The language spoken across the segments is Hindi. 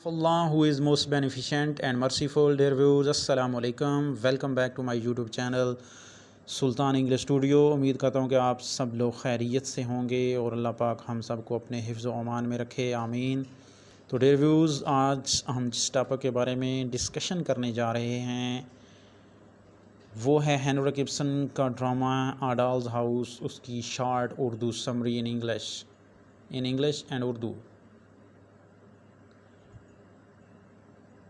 Allah who is most beneficent and merciful. Dear viewers, assalamu alaikum. Welcome back to my YouTube channel Sultan English studio. उम्मीद करता हूँ कि आप सब लोग खैरियत से होंगे और अल्लाह पाक हम सब को अपने हिफ्ज़ व अमान में रखे, आमीन। तो डियर व्यूज़, आज हम जिस टॉपिक के बारे में डिस्कशन करने जा रहे हैं वो है हेनरी गिब्सन का ड्रामा अ डॉल्स हाउस, उसकी short Urdu summary in English and Urdu.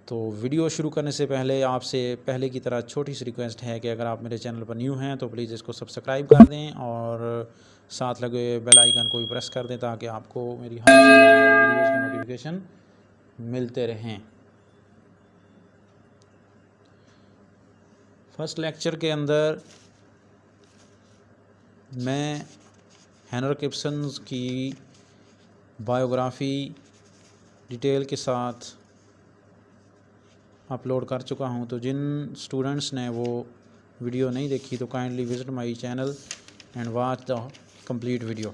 तो वीडियो शुरू करने से पहले आपसे पहले की तरह छोटी सी रिक्वेस्ट है कि अगर आप मेरे चैनल पर न्यू हैं तो प्लीज़ इसको सब्सक्राइब कर दें और साथ लगे बेल आइकन को भी प्रेस कर दें ताकि आपको मेरी हर वीडियोज़ के नोटिफिकेशन मिलते रहें। फर्स्ट लेक्चर के अंदर मैं हेनरी गिब्सन की बायोग्राफ़ी डिटेल के साथ अपलोड कर चुका हूं, तो जिन स्टूडेंट्स ने वो वीडियो नहीं देखी तो kindly visit my channel and watch the complete video.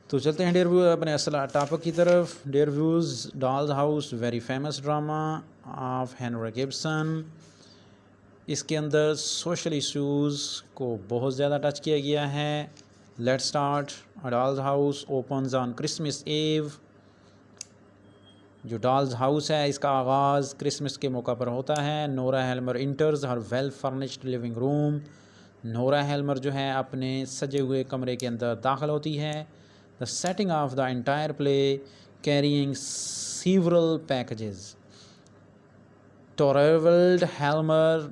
तो चलते हैं डियर व्यूअर्स अपने असल टॉपिक की तरफ। Dear viewers, doll's house very famous drama of Henry Gibson. इसके अंदर सोशल इश्यूज़ को बहुत ज़्यादा टच किया गया है। Let's start. Doll's house opens on Christmas Eve. जो डॉल्स हाउस है इसका आगाज़ क्रिसमस के मौका पर होता है। Nora Helmer enters her well furnished living room. Nora Helmer जो है अपने सजे हुए कमरे के अंदर दाखिल होती है। The setting of the entire play carrying several packages. Torvald Helmer,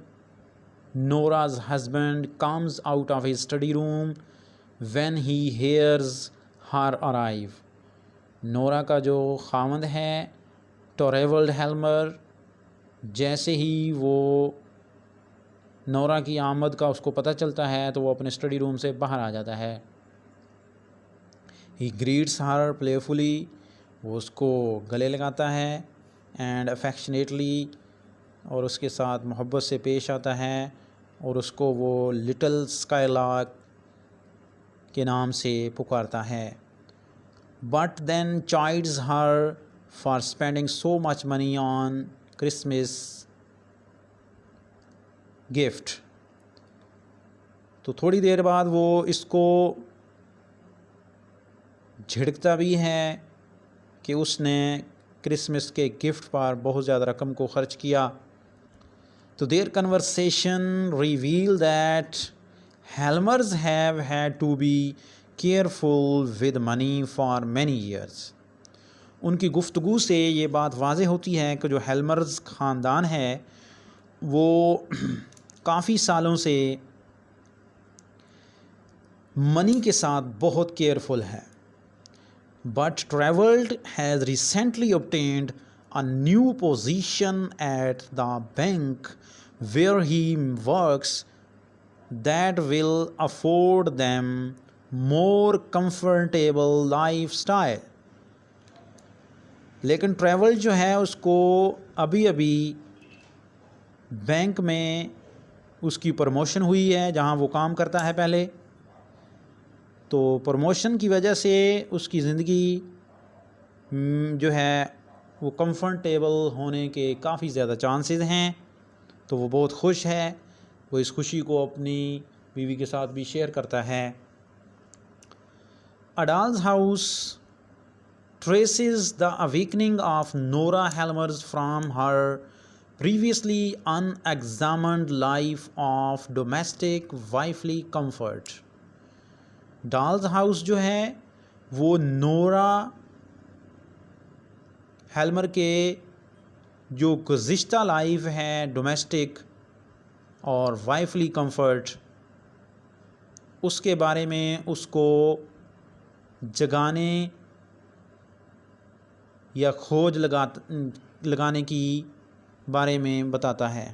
नोरा's husband, comes out of his study room when he hears her arrive. Nora का जो खामंद है टोरेवल्ड हेल्मर, जैसे ही वो नोरा की आमद का उसको पता चलता है तो वो अपने स्टडी रूम से बाहर आ जाता है। ही ग्रीट्स हर प्लेफुली, वो उसको गले लगाता है एंड अफेक्शनेटली, और उसके साथ मोहब्बत से पेश आता है और उसको वो लिटिल स्काईलार्क के नाम से पुकारता है। But then chides her for spending so much money on Christmas gift. तो थोड़ी देर बाद वो इसको झिड़कता भी है कि उसने क्रिसमस के गिफ्ट पर बहुत ज़्यादा रकम को ख़र्च किया। तो their conversation reveal that Helmers have had to be careful with money for many years. उनकी गुफ्तगू से ये बात वाज़ेह होती है कि जो हेल्मर्स ख़ानदान है वो काफ़ी सालों से मनी के साथ बहुत केयरफुल है। But travelled has recently obtained a new position at the bank where he works that will afford them more comfortable lifestyle. लेकिन ट्रैवल जो है उसको अभी अभी बैंक में उसकी प्रमोशन हुई है जहां वो काम करता है पहले। तो प्रमोशन की वजह से उसकी ज़िंदगी जो है वो कंफर्टेबल होने के काफ़ी ज़्यादा चांसेस हैं। तो वो बहुत खुश है, वो इस खुशी को अपनी बीवी के साथ भी शेयर करता है। A doll's house traces the awakening of Nora Helmers from her previously unexamined life of domestic wifely comfort. Dolls house जो है वो नोरा हेल्मर के जो गुज़िश्ता लाइफ है डोमेस्टिक और वाइफली कंफर्ट, उसके बारे में उसको जगाने या खोज लगाने की बारे में बताता है।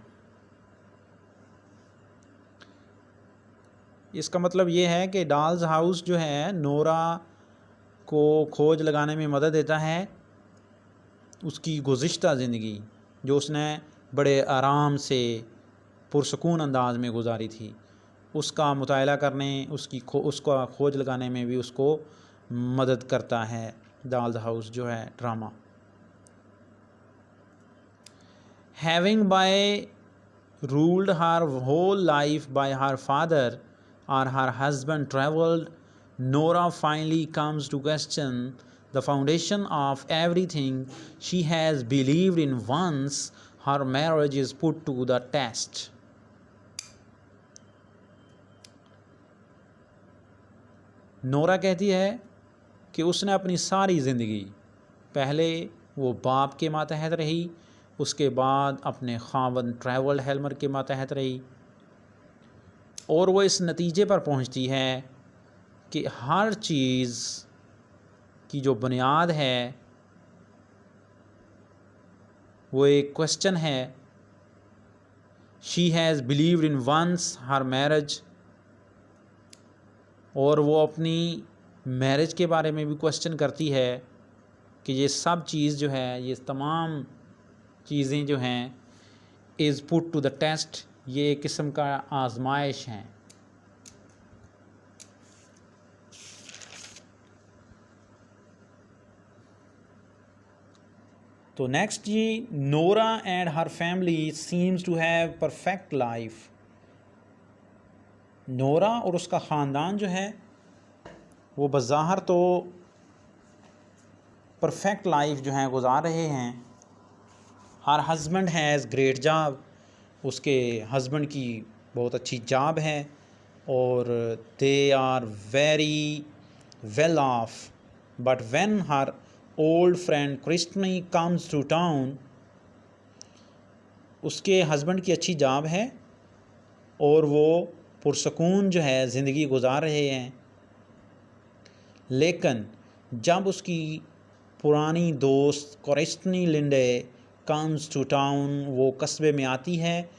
इसका मतलब ये है कि डॉल्स हाउस जो है नोरा को खोज लगाने में मदद देता है। उसकी गुज़िश्ता ज़िंदगी जो उसने बड़े आराम से पुरसकून अंदाज में गुजारी थी, उसका मुताला करने, उसका खोज लगाने में भी उसको मदद करता है डॉल्स हाउस जो है drama. Having by ruled her whole life by her father or her husband traveled, Nora finally comes to question the foundation of everything she has believed in once her marriage is put to the test. Nora कहती है कि उसने अपनी सारी ज़िंदगी, पहले वो बाप के मातहत रही, उसके बाद अपने खावंद ट्रैवल हेल्मर के मातहत रही, और वो इस नतीजे पर पहुंचती है कि हर चीज़ की जो बुनियाद है वो एक क्वेश्चन है। She has believed in once her marriage, और वो अपनी मैरिज के बारे में भी क्वेश्चन करती है कि ये सब चीज़ जो है, ये तमाम चीज़ें जो हैं is put to the test, ये एक किस्म का आजमाइश हैं। तो नेक्स्ट जी, Nora and her family seems to have perfect life. Nora और उसका ख़ानदान जो है वो बज़ाहिर तो परफेक्ट लाइफ जो है गुजार रहे हैं। Her husband has great job, उसके हस्बैंड की बहुत अच्छी जॉब है और they are very well off, but when her old friend Kristine comes to town, उसके हस्बैंड की अच्छी जॉब है और वो पुरसकून जो है ज़िंदगी गुजार रहे हैं, लेकिन जब उसकी पुरानी दोस्त Kristine Linde comes to town, वो कस्बे में आती है,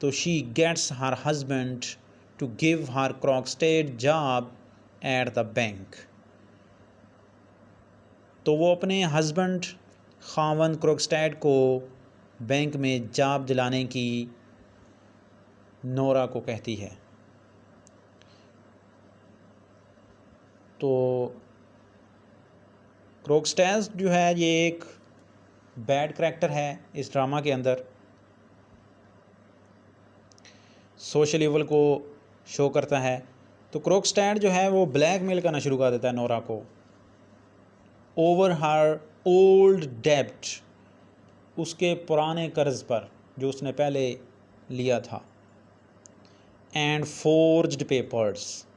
तो she gets her husband to give her Krogstad job at the bank. तो वो अपने हस्बैंड खावंद क्रॉकस्टेड को बैंक में जॉब दिलाने की नोरा को कहती है। तो क्रॉकस्टेड जो है ये एक बैड करैक्टर है इस ड्रामा के अंदर, सोशल इवल को शो करता है। तो क्रॉकस्टेड जो है वो ब्लैकमेल करना शुरू कर देता है नोरा को ओवर हर ओल्ड डेब्ट, उसके पुराने कर्ज पर जो उसने पहले लिया था, एंड फोर्ज्ड पेपर्स,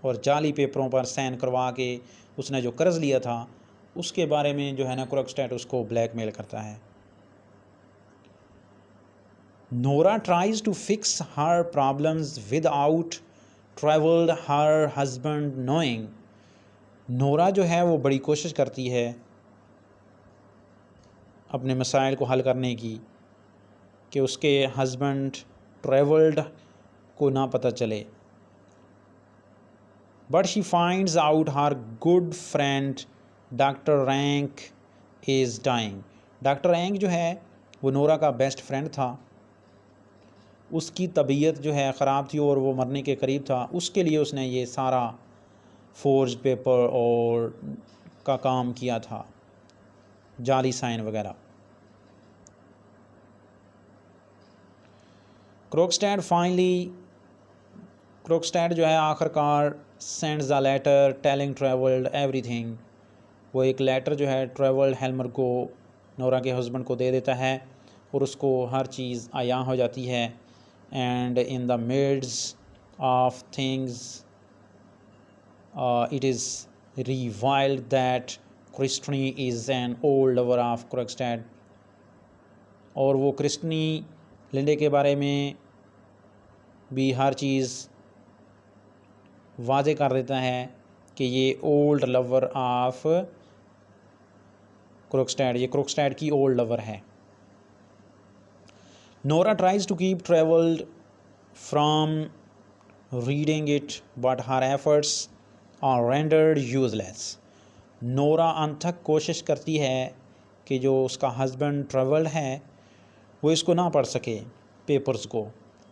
और जाली पेपरों पर साइन करवा के उसने जो कर्ज लिया था उसके बारे में जो है ना क्रॉकस्टेड उसको ब्लैकमेल करता है। Nora tries to fix her problems without Torvald her husband knowing. Nora जो है वो बड़ी कोशिश करती है अपने मसाइल को हल करने की कि उसके हस्बैंड ट्रैवल्ड को ना पता चले, but she finds out her good friend doctor Rank is dying. Doctor Rank जो है वो नोरा का बेस्ट फ्रेंड था, उसकी तबीयत जो है ख़राब थी और वो मरने के करीब था, उसके लिए उसने ये सारा फोर्ज पेपर और का काम किया था, जाली साइन वगैरह। क्रॉकस्टेड जो है आखिरकार sends the letter telling Torvald everything. वो एक लेटर जो है ट्रैवल्ड हेल्मर को, नोरा के हस्बैंड को दे देता है और उसको हर चीज़ आया हो जाती है। And in the midst of things it is revealed that Kristine is an old lover of Krogstad. और वो क्रिस्टनी लिंडे के बारे में भी हर चीज़ वाज़े कर देता है कि ये ओल्ड लवर ऑफ क्रॉकस्टेड, ये क्रॉकस्टेड की ओल्ड लवर है। Nora tries to keep Torvald from reading it but her efforts are rendered useless. नोरा अनथक कोशिश करती है कि जो उसका हस्बैंड ट्रैवल्ड है वो इसको ना पढ़ सके, पेपर्स को,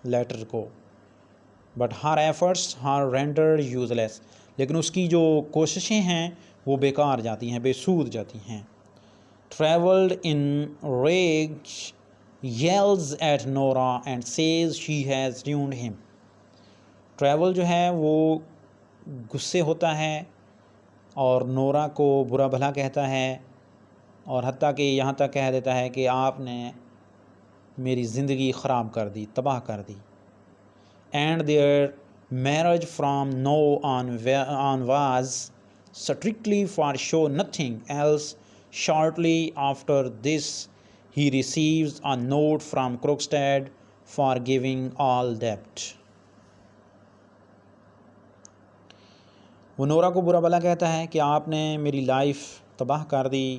लेटर को, but her efforts are rendered useless, लेकिन उसकी जो कोशिशें हैं वो बेकार जाती हैं, बेसूद जाती हैं। Traveled in rage, yells at Nora and says she has ruined him. Travel जो है वो गुस्से होता है और नोरा को बुरा भला कहता है और हत्ता कि यहाँ तक कह देता है कि आपने मेरी ज़िंदगी ख़राब कर दी, तबाह कर दी। And their marriage from now on was strictly for show nothing else. Shortly after this, he receives a note from Krogstad forgiving all debt. वो नोरा को बुरा भला कहता है कि आपने मेरी लाइफ तबाह कर दी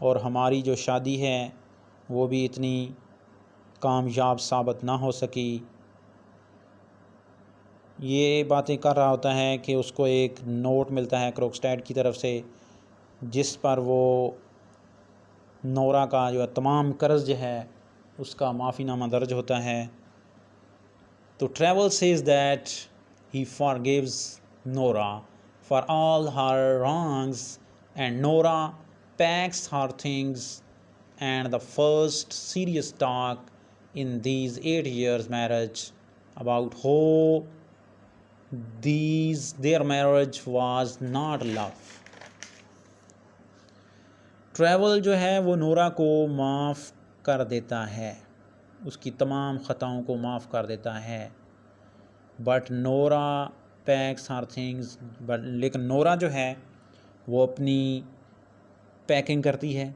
और हमारी जो शादी है वो भी इतनी कामयाब साबित ना हो सकी। ये बातें कर रहा होता है कि उसको एक नोट मिलता है क्रोगस्टैड की तरफ से जिस पर वो नोरा का जो तमाम कर्ज है उसका माफ़ीनामा दर्ज होता है। तो travel says that he forgives Nora for all her wrongs and Nora packs her things and the first serious talk in these 8 years marriage about how there marriage was not love. Travel जो है वो नोरा को माफ़ कर देता है, उसकी तमाम ख़ताओं को माफ़ कर देता है। But Nora packs her things, but लेकिन नोरा जो है वो अपनी पैकिंग करती है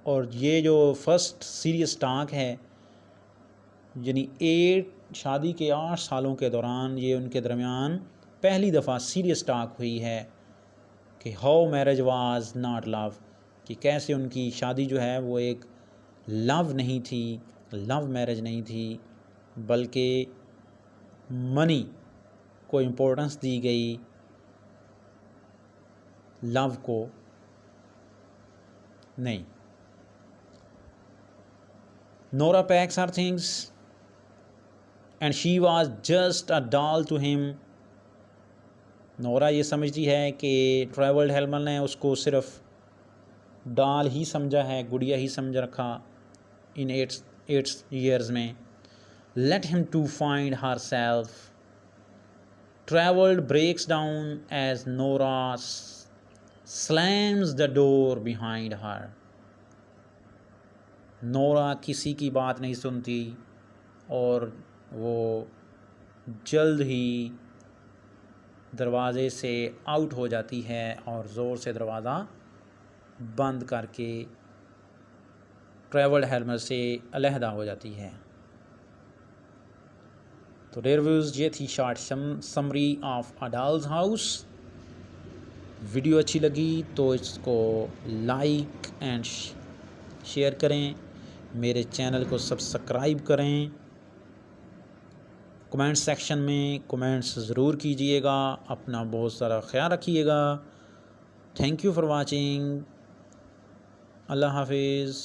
और ये जो फर्स्ट सीरियस टॉक है यानी शादी के 8 सालों के दौरान ये उनके दरमियान पहली दफ़ा सीरियस टॉक हुई है कि how marriage was not love, कि कैसे उनकी शादी जो है वो एक लव नहीं थी, लव मैरिज नहीं थी, बल्कि मनी को इम्पोर्टेंस दी गई, लव को नहीं। Nora packs her things and she was just a doll to him. Nora ये समझती है कि ट्रैवल्ड हेलमन ने उसको सिर्फ डॉल ही समझा है, गुड़िया ही समझ रखा इन 8 years में। Let him to find herself. Torvald breaks down as Nora slams the door behind her. Nora किसी की बात नहीं सुनती और वो जल्द ही दरवाज़े से आउट हो जाती है और ज़ोर से दरवाज़ा बंद करके ट्रैवल्ड हेलमर से अलहदा हो जाती है। तो डियर व्यूअर्स, ये थी short summary of a doll's house. Video अच्छी लगी तो इसको लाइक एंड शेयर करें, मेरे चैनल को सब्सक्राइब करें, कमेंट सेक्शन में कमेंट्स ज़रूर कीजिएगा, अपना बहुत सारा ख्याल रखिएगा। Thank you for watching. अल्लाह हाफिज़।